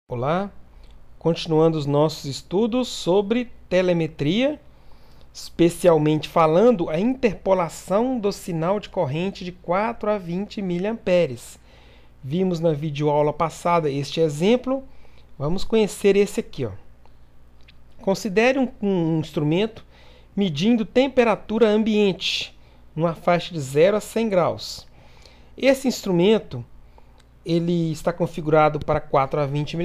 Olá, continuando os nossos estudos sobre telemetria, especialmente falando a interpolação do sinal de corrente de 4 a 20 mA. Vimos na videoaula passada este exemplo, vamos conhecer esse aqui. Considere um instrumento medindo temperatura ambiente, numa faixa de 0 a 100 graus. Esse instrumento ele está configurado para 4 a 20 mA,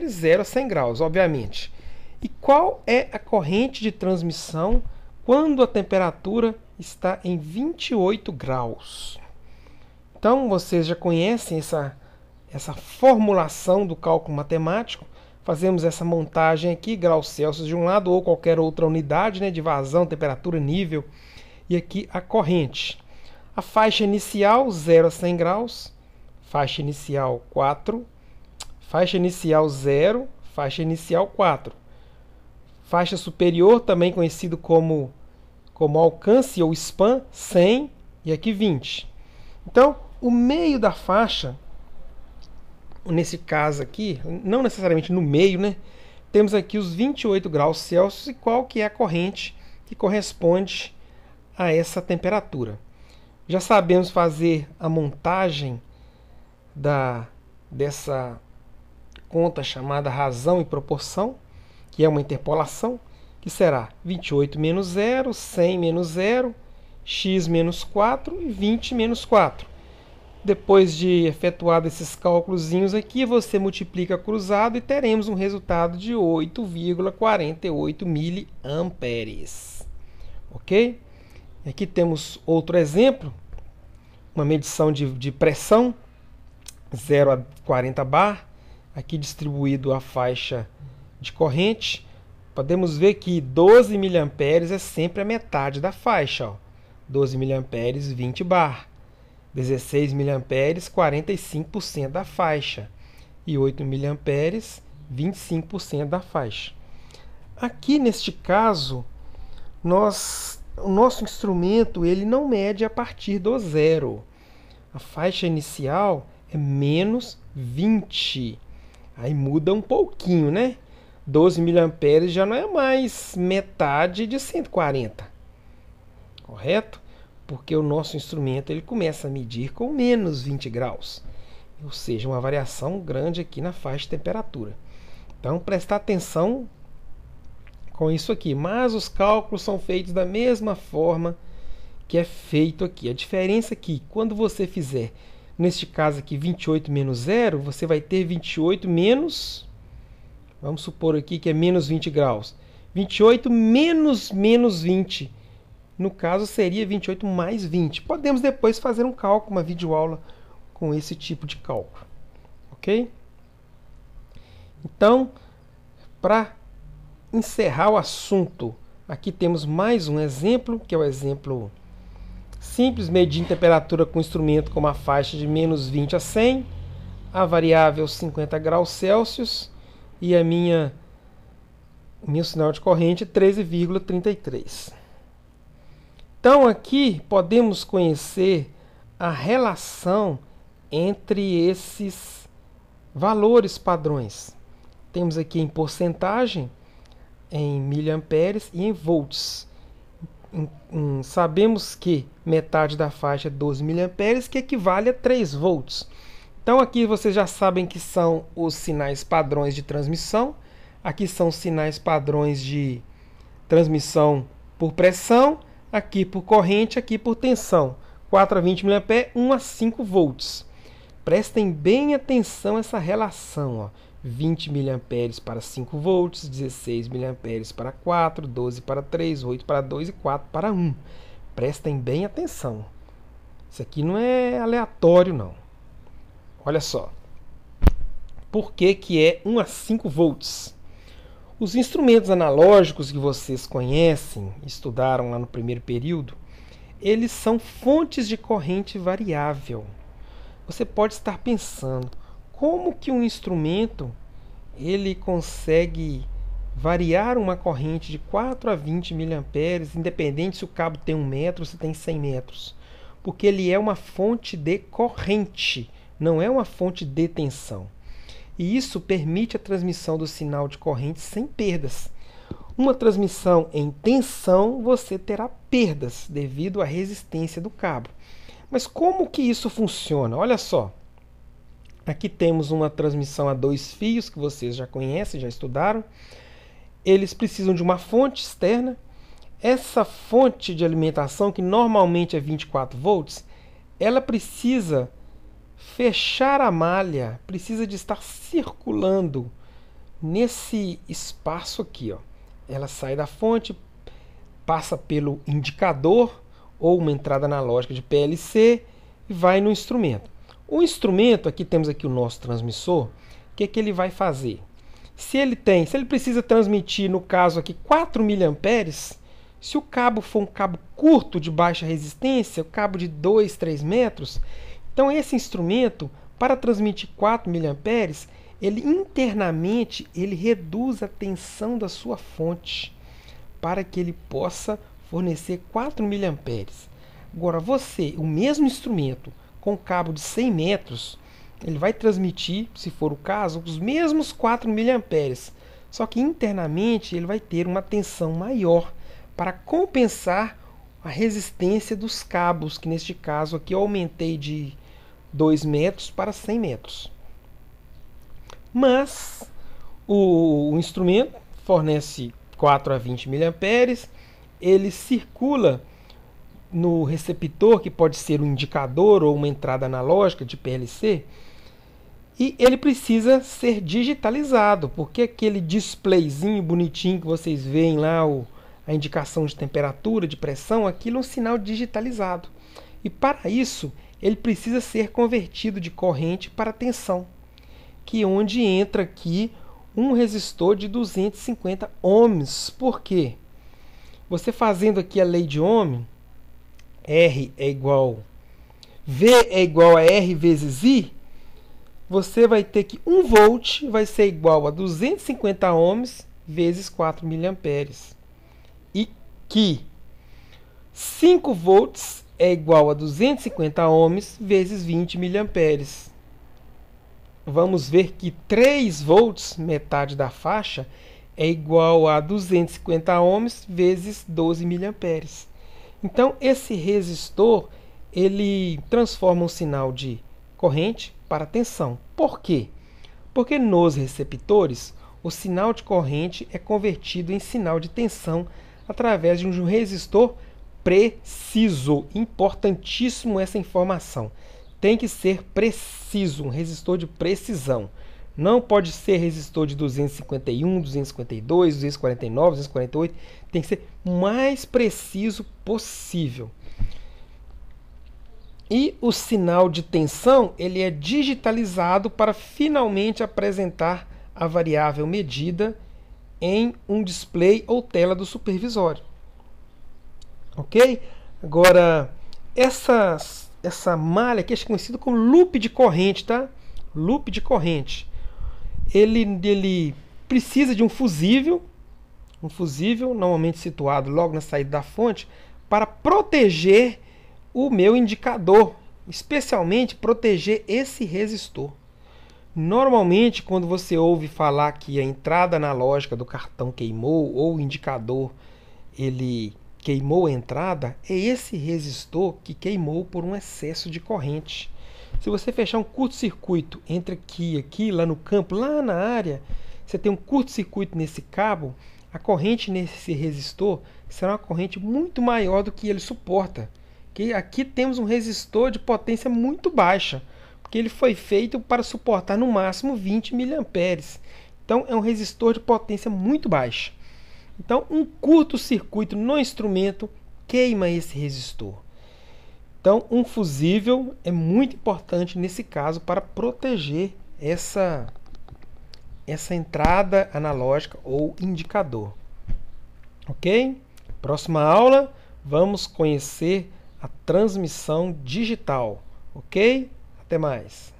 0 a 100 graus, obviamente. E qual é a corrente de transmissão quando a temperatura está em 28 graus? Então, vocês já conhecem essa formulação do cálculo matemático. Fazemos essa montagem aqui, graus Celsius de um lado ou qualquer outra unidade, de vazão, temperatura, nível. E aqui a corrente. A faixa inicial, 0 a 100 graus. Faixa inicial 4, faixa inicial 0, faixa inicial 4. Faixa superior, também conhecido como alcance ou span, 100 e aqui 20. Então, o meio da faixa, nesse caso aqui, não necessariamente no meio, temos aqui os 28 graus Celsius e qual que é a corrente que corresponde a essa temperatura. Já sabemos fazer a montagem dessa conta chamada razão e proporção, que é uma interpolação, que será 28 menos 0, 100 menos 0, x menos 4 e 20 menos 4. Depois de efetuado esses cálculos aqui, você multiplica cruzado e teremos um resultado de 8,48 miliamperes. Ok? Aqui temos outro exemplo, uma medição de pressão, 0 a 40 bar, aqui distribuído a faixa de corrente. Podemos ver que 12 mA é sempre a metade da faixa. 12 mA, 20 bar. 16 mA, 45% da faixa. E 8 mA, 25% da faixa. Aqui, neste caso, o nosso instrumento ele não mede a partir do zero. A faixa inicial é menos 20. Aí muda um pouquinho, 12 mA já não é mais metade de 140. Correto? Porque o nosso instrumento ele começa a medir com menos 20 graus. Ou seja, uma variação grande aqui na faixa de temperatura. Então, prestar atenção com isso aqui. Mas os cálculos são feitos da mesma forma que é feito aqui. A diferença é que quando você fizer, neste caso aqui, 28 menos 0, você vai ter 28 menos, vamos supor aqui que é menos 20 graus. 28 menos 20. No caso, seria 28 mais 20. Podemos depois fazer um cálculo, uma videoaula com esse tipo de cálculo. Ok? Então, para encerrar o assunto, aqui temos mais um exemplo, que é o exemplo simples, medindo temperatura com instrumento com uma faixa de menos 20 a 100, a variável 50 graus Celsius e o meu sinal de corrente 13,33. Então aqui podemos conhecer a relação entre esses valores padrões. Temos aqui em porcentagem, em miliamperes e em volts. Sabemos que metade da faixa é 12 mA, que equivale a 3 volts. Então aqui vocês já sabem que são os sinais padrões de transmissão. Aqui são os sinais padrões de transmissão por pressão, aqui por corrente, aqui por tensão. 4 a 20 mA, 1 a 5 volts. Prestem bem atenção a essa relação. 20 mA para 5 volts, 16 mA para 4, 12 para 3, 8 para 2 e 4 para 1. Prestem bem atenção. Isso aqui não é aleatório, não. Olha só. Por que é 1 a 5 volts? Os instrumentos analógicos que vocês conhecem, estudaram lá no primeiro período, eles são fontes de corrente variável. Você pode estar pensando, como que um instrumento ele consegue variar uma corrente de 4 a 20 mA, independente se o cabo tem 1 metro ou se tem 100 metros? Porque ele é uma fonte de corrente, não é uma fonte de tensão. e isso permite a transmissão do sinal de corrente sem perdas. Uma transmissão em tensão, você terá perdas devido à resistência do cabo. Mas como que isso funciona? Olha só. Aqui temos uma transmissão a 2 fios, que vocês já conhecem, já estudaram. Eles precisam de uma fonte externa. Essa fonte de alimentação, que normalmente é 24 volts, ela precisa fechar a malha, precisa de estar circulando nesse espaço aqui, ó. Ela sai da fonte, passa pelo indicador ou uma entrada analógica de PLC e vai no instrumento. O instrumento, aqui temos aqui o nosso transmissor, o que que ele vai fazer? Se ele precisa transmitir, no caso aqui, 4 mA, se o cabo for um cabo curto de baixa resistência, o cabo de 2, 3 metros, então esse instrumento, para transmitir 4 mA, ele internamente ele reduz a tensão da sua fonte para que ele possa fornecer 4 mA. Agora o mesmo instrumento com cabo de 100 metros, ele vai transmitir, se for o caso, os mesmos 4 mA, só que internamente ele vai ter uma tensão maior para compensar a resistência dos cabos, que neste caso aqui eu aumentei de 2 metros para 100 metros. Mas o instrumento fornece 4 a 20 mA, ele circula no receptor, que pode ser um indicador ou uma entrada analógica de PLC, e ele precisa ser digitalizado, porque aquele displayzinho bonitinho que vocês veem lá, a indicação de temperatura, de pressão, aquilo é um sinal digitalizado. E para isso, ele precisa ser convertido de corrente para tensão, que é onde entra aqui um resistor de 250 ohms. Por quê? Você fazendo aqui a lei de Ohm, V é igual a R vezes I, você vai ter que 1 volt vai ser igual a 250 ohms vezes 4 mA. E que 5 volts é igual a 250 ohms vezes 20 mA. Vamos ver que 3 volts, metade da faixa, é igual a 250 ohms vezes 12 mA. Então, esse resistor, ele transforma um sinal de corrente para tensão. Por quê? Porque nos receptores, o sinal de corrente é convertido em sinal de tensão através de um resistor preciso. Importantíssimo essa informação. Tem que ser preciso, um resistor de precisão. Não pode ser resistor de 251, 252, 249, 248. Tem que ser o mais preciso possível. E o sinal de tensão ele é digitalizado para finalmente apresentar a variável medida em um display ou tela do supervisório. Ok? Agora, essa malha aqui é conhecida como loop de corrente, tá? Loop de corrente. Ele precisa de um fusível normalmente situado logo na saída da fonte, para proteger o meu indicador, especialmente proteger esse resistor. Normalmente, quando você ouve falar que a entrada analógica do cartão queimou ou o indicador ele queimou a entrada, é esse resistor que queimou por um excesso de corrente. Se você fechar um curto-circuito entre aqui e aqui, lá no campo, lá na área, você tem um curto-circuito nesse cabo, a corrente nesse resistor será uma corrente muito maior do que ele suporta. Que aqui temos um resistor de potência muito baixa, porque ele foi feito para suportar no máximo 20 mA. Então é um resistor de potência muito baixa. Então um curto-circuito no instrumento queima esse resistor. Então um fusível é muito importante nesse caso para proteger essa entrada analógica ou indicador. Ok? Próxima aula vamos conhecer a transmissão digital. Ok? Até mais.